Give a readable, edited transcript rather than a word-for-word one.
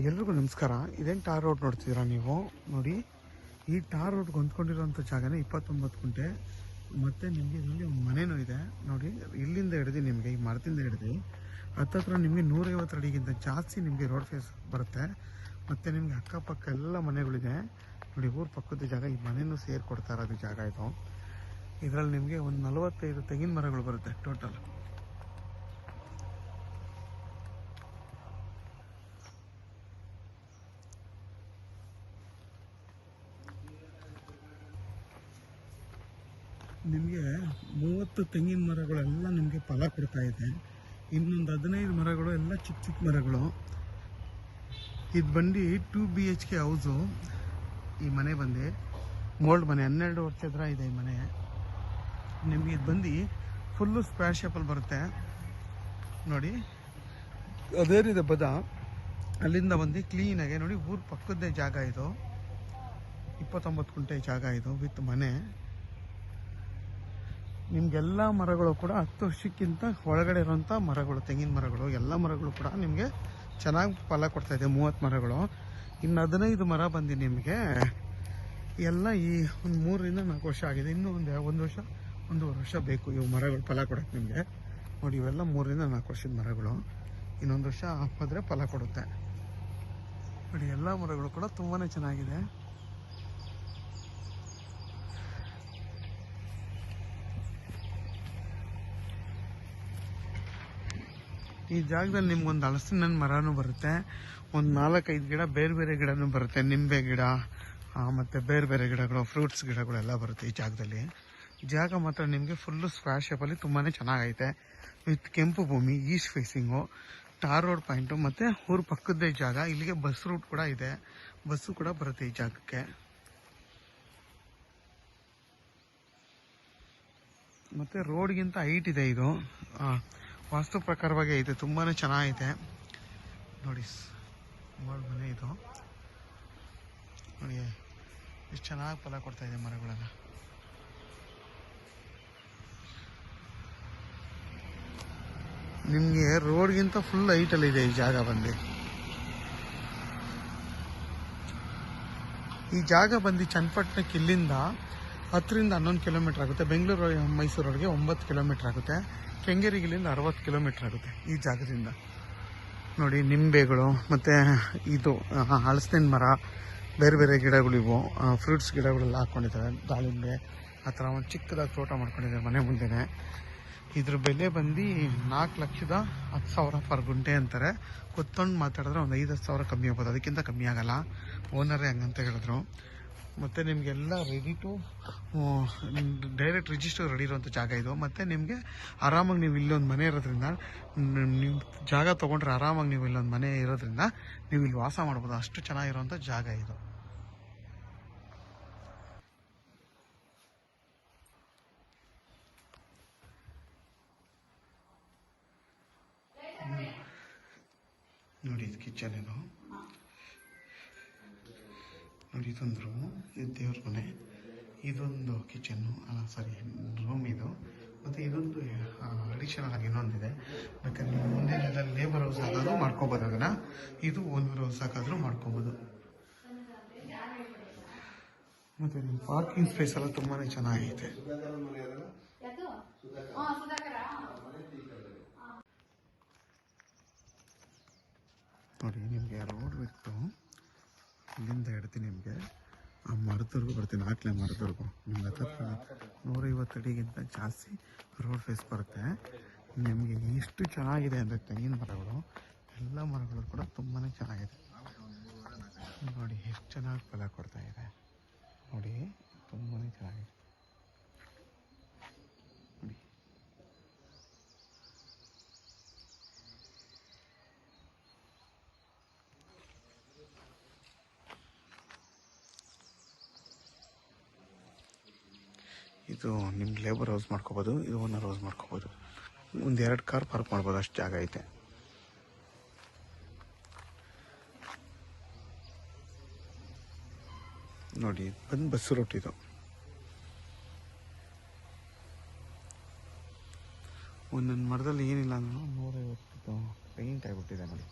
ಎಲ್ರಿಗೂ ನಮಸ್ಕಾರ. ಇದೇನು ಟಾರ್ ರೋಡ್ ನೋಡ್ತಿದ್ದೀರಾ ನೀವು? ನೋಡಿ, ಈ ಟಾರ್ ರೋಡ್ಗೆ ಹೊಂದ್ಕೊಂಡಿರೋಂಥ ಜಾಗನೇ 29 ಗುಂಟೆ. ಮತ್ತು ನಿಮಗೆ ಇಲ್ಲಿ ಒಂದು ಮನೆಯೂ ಇದೆ ನೋಡಿ. ಇಲ್ಲಿಂದ ಹಿಡಿದು ನಿಮಗೆ ಈ ಮರದಿಂದ ಹಿಡಿದು ಹತ್ತತ್ರ ನಿಮಗೆ 150 ಅಡಿಗಿಂತ ಜಾಸ್ತಿ ನಿಮಗೆ ರೋಡ್ ಫೇಸ್ ಬರುತ್ತೆ. ಮತ್ತು ನಿಮಗೆ ಅಕ್ಕಪಕ್ಕ ಎಲ್ಲ ಮನೆಗಳಿದೆ ನೋಡಿ. ಊರ ಪಕ್ಕದ ಜಾಗ, ಈ ಮನೆಯೂ ಸೇರಿಕೊಡ್ತಾ ಇರೋದು ಜಾಗ ಇದು. ಇದರಲ್ಲಿ ನಿಮಗೆ ಒಂದು 45 ತೆಂಗಿನ ಮರಗಳು ಬರುತ್ತೆ ಟೋಟಲ್. ನಿಮಗೆ 30 ತೆಂಗಿನ ಮರಗಳೆಲ್ಲ ನಿಮಗೆ ಫಲ ಕೊಡ್ತಾ ಇದೆ. ಇನ್ನೊಂದು 15 ಮರಗಳು ಎಲ್ಲ ಚಿಕ್ಕ ಚಿಕ್ಕ ಮರಗಳು. ಇದು ಬಂದು 2 BHK ಹೌಸು. ಈ ಮನೆ ಬಂದು ಮೋಲ್ಡ್ ಮನೆ, 12 ವರ್ಷದ ಇದೆ ಈ ಮನೆ. ನಿಮಗೆ ಇದು ಬಂದು ಫುಲ್ಲು ಸ್ಕ್ವೇರ್ ಶೇಪಲ್ಲಿ ಬರುತ್ತೆ ನೋಡಿ. ಅದೇನಿದೆ ಬದ, ಅಲ್ಲಿಂದ ಬಂದು ಕ್ಲೀನಾಗೆ ನೋಡಿ. ಊರ ಪಕ್ಕದ್ದೇ ಜಾಗ ಇದು. 29 ಗುಂಟೆ ಜಾಗ ಇದು ವಿತ್ ಮನೆ. ನಿಮಗೆಲ್ಲ ಮರಗಳು ಕೂಡ 10 ವರ್ಷಕ್ಕಿಂತ ಒಳಗಡೆ ಇರೋಂಥ ಮರಗಳು, ತೆಂಗಿನ ಮರಗಳು, ಎಲ್ಲ ಮರಗಳು ಕೂಡ ನಿಮಗೆ ಚೆನ್ನಾಗಿ ಫಲ ಕೊಡ್ತಾಯಿದೆ. 30 ಮರಗಳು. ಇನ್ನು 15 ಮರ ಬಂದು ನಿಮಗೆ ಎಲ್ಲ ಈ ಒಂದು 3 ರಿಂದ 4 ವರ್ಷ ಆಗಿದೆ. ಇನ್ನೂ ಒಂದು ವರ್ಷ, 1.5 ವರ್ಷ ಬೇಕು ಇವು ಮರಗಳು ಫಲ ಕೊಡೋಕ್ಕೆ ನಿಮಗೆ. ನೋಡಿ, ಇವೆಲ್ಲ 3 ರಿಂದ 4 ವರ್ಷದ ಮರಗಳು. ಇನ್ನೊಂದು ವರ್ಷ ಹೋದರೆ ಫಲ ಕೊಡುತ್ತೆ ನೋಡಿ. ಎಲ್ಲ ಮರಗಳು ಕೂಡ ತುಂಬಾ ಚೆನ್ನಾಗಿದೆ. ಈ ಜಾಗದಲ್ಲಿ ನಿಮ್ಗೊಂದು ಹಲಸಿನ ಮರನೂ ಬರುತ್ತೆ. ಒಂದು 4-5 ಗಿಡ ಬೇರೆ ಬೇರೆ ಗಿಡನೂ ಬರುತ್ತೆ. ನಿಂಬೆ ಗಿಡ ಮತ್ತು ಬೇರೆ ಬೇರೆ ಗಿಡಗಳು, ಫ್ರೂಟ್ಸ್ ಗಿಡಗಳೆಲ್ಲ ಬರುತ್ತೆ ಈ ಜಾಗದಲ್ಲಿ. ಜಾಗ ಮಾತ್ರ ನಿಮಗೆ ಫುಲ್ಲು ಸ್ಕ್ವೇರ್ ಶೇಪಲ್ಲಿ ತುಂಬಾ ಚೆನ್ನಾಗೈತೆ. ವಿತ್ ಕೆಂಪು ಭೂಮಿ, east facing, tar road point, ಮತ್ತು ಊರ ಪಕ್ಕದ್ದೇ ಜಾಗ. ಇಲ್ಲಿಗೆ ಬಸ್ ರೂಟ್ ಕೂಡ ಇದೆ, ಬಸ್ಸು ಕೂಡ ಬರುತ್ತೆ ಈ ಜಾಗಕ್ಕೆ. ಮತ್ತು ರೋಡ್ಗಿಂತ ಹೈಟ್ ಇದೆ ಇದು. ವಾಸ್ತು ಪ್ರಕಾರವಾಗಿ ಐತೆ, ತುಂಬಾ ಚೆನ್ನಾಗೈತೆ ನೋಡಿ. ಮನೆ ಇದು ನೋಡಿ, ಎಷ್ಟು ಚೆನ್ನಾಗಿ ಫಲ ಕೊಡ್ತಾ ಇದೆ ಮರಗಳೆಲ್ಲ. ನಿಮಗೆ ರೋಡ್ಗಿಂತ ಫುಲ್ ಹೈಟಲ್ಲಿ ಇದೆ ಈ ಜಾಗ ಬಂದು. ಈ ಜಾಗ ಬಂದು ಚನ್ನಪಟ್ಟಣಕ್ಕೆ ಇಲ್ಲಿಂದ 10 ರಿಂದ 11 ಕಿಲೋಮೀಟರ್ ಆಗುತ್ತೆ. ಬೆಂಗಳೂರು ಮೈಸೂರವರೆಗೆ 9 ಕಿಲೋಮೀಟರ್ ಆಗುತ್ತೆ. ಕೆಂಗೇರಿಗೆ ಇಲ್ಲಿಂದ 60 ಕಿಲೋಮೀಟರ್ ಆಗುತ್ತೆ ಈ ಜಾಗದಿಂದ. ನೋಡಿ, ನಿಂಬೆಗಳು ಮತ್ತು ಇದು ಹಲಸಿನ ಮರ, ಬೇರೆ ಬೇರೆ ಗಿಡಗಳಿವು, ಫ್ರೂಟ್ಸ್ ಗಿಡಗಳೆಲ್ಲ ಹಾಕ್ಕೊಂಡಿದ್ದಾರೆ. ದಾಳಿಂಬೆ ಆ ಥರ ಒಂದು ಚಿಕ್ಕದಾಗಿ ತೋಟ ಮಾಡ್ಕೊಂಡಿದ್ದಾರೆ ಮನೆ ಮುಂದೆನೇ. ಇದ್ರ ಬೆಲೆ ಬಂದು 4,10,000 ಪರ್ ಗುಂಟೆ ಅಂತಾರೆ. ಕೊತ್ತೊಂಡು ಮಾತಾಡಿದ್ರೆ ಒಂದು 5-10 ಸಾವಿರ ಕಮ್ಮಿ ಆಗ್ಬೋದು, ಅದಕ್ಕಿಂತ ಕಮ್ಮಿ ಆಗಲ್ಲ. ಓನರೇ ಹಂಗಂತ ಹೇಳಿದ್ರು. ಮತ್ತು ನಿಮಗೆಲ್ಲ ready to direct register ready ಇರೋಂಥ ಜಾಗ ಇದು. ಮತ್ತು ನಿಮಗೆ ಆರಾಮಾಗಿ ನೀವು ಇಲ್ಲೊಂದು ಮನೆ ಇರೋದ್ರಿಂದ, ನೀವು ಜಾಗ ತೊಗೊಂಡ್ರೆ ಆರಾಮಾಗಿ ನೀವು ಇಲ್ಲೊಂದು ಮನೆ ಇರೋದ್ರಿಂದ ನೀವು ಇಲ್ಲಿ ವಾಸ ಮಾಡ್ಬೋದು. ಅಷ್ಟು ಚೆನ್ನಾಗಿರೋಂಥ ಜಾಗ ಇದು. ನೋಡಿ, ಇದು ಕಿಚನ್ ಇದು ನೋಡಿ. ಇದೊಂದು ರೂಮು, ಇದು ದೇವ್ರ ಮನೆ, ಇದೊಂದು ಕಿಚನ್ನು, ರೂಮ್ ಇದು. ಮತ್ತು ಇದೊಂದು ಅಡಿಷನಲ್ ಆಗಿ ಇನ್ನೊಂದಿದೆ. ಬೇಕಾದ್ರೆ ನೀವು ಮುಂದೆ ಲೇಬರ್ ಹೌಸ್ ಆಗಾದರೂ ಮಾಡ್ಕೊಬೋದು. ಅದನ್ನು ಇದು ಓನರ್ ಹೌಸ್ ಹಾಕಾದರೂ ಮಾಡ್ಕೊಬೋದು. ಮತ್ತು ನಿಮ್ಮ ಪಾರ್ಕಿಂಗ್ ಸ್ಪೇಸ್ ಎಲ್ಲ ತುಂಬಾ ಚೆನ್ನಾಗೈತೆ. ನೋಡಿ, ನಿಮಗೆ ರೋಡ್ ಬಿಟ್ಟು ಇಲ್ಲಿಂದ ಹಿಡ್ತೀನಿ ನಿಮಗೆ ಆ ಮರದವರೆಗೂ ಬರ್ತೀನಿ. 4ನೇ ಮರದವರೆಗೂ ನಿಮ್ಗೆ ಹತ್ತಿರ 150 ಅಡಿಗಿಂತ ಜಾಸ್ತಿ ರೋಡ್ ಫೇಸ್ ಬರುತ್ತೆ. ನಿಮಗೆ ಎಷ್ಟು ಚೆನ್ನಾಗಿದೆ ಅಂದರೆ ತೆಂಗಿನ ಮರಗಳು, ಎಲ್ಲ ಮರಗಳು ಕೂಡ ತುಂಬಾ ಚೆನ್ನಾಗಿದೆ ನೋಡಿ. ಎಷ್ಟು ಚೆನ್ನಾಗಿ ಫಲ ಕೊಡ್ತಾ ಇದೆ ನೋಡಿ, ತುಂಬಾ ಚೆನ್ನಾಗಿದೆ ನೋಡಿ. ಇದು ನಿಮ್ಗೆ ಲೇಬರ್ ಹೌಸ್ ಮಾಡ್ಕೋಬೋದು, ಇದು ಓನರ್ ಹೌಸ್ ಮಾಡ್ಕೋಬೋದು. ಒಂದು 2 ಕಾರ್ ಪಾರ್ಕ್ ಮಾಡ್ಬೋದು, ಅಷ್ಟು ಜಾಗ ಐತೆ ನೋಡಿ. ಬಂದು ಬಸ್ಸು ರೂಟ್ ಇದು. ಒಂದೊಂದು ಮರದಲ್ಲಿ ಏನಿಲ್ಲ ಅಂದ್ರೂ 150 ಪೇಂಟ್ ಆಗಿಬಿಟ್ಟಿದೆ ನೋಡಿ.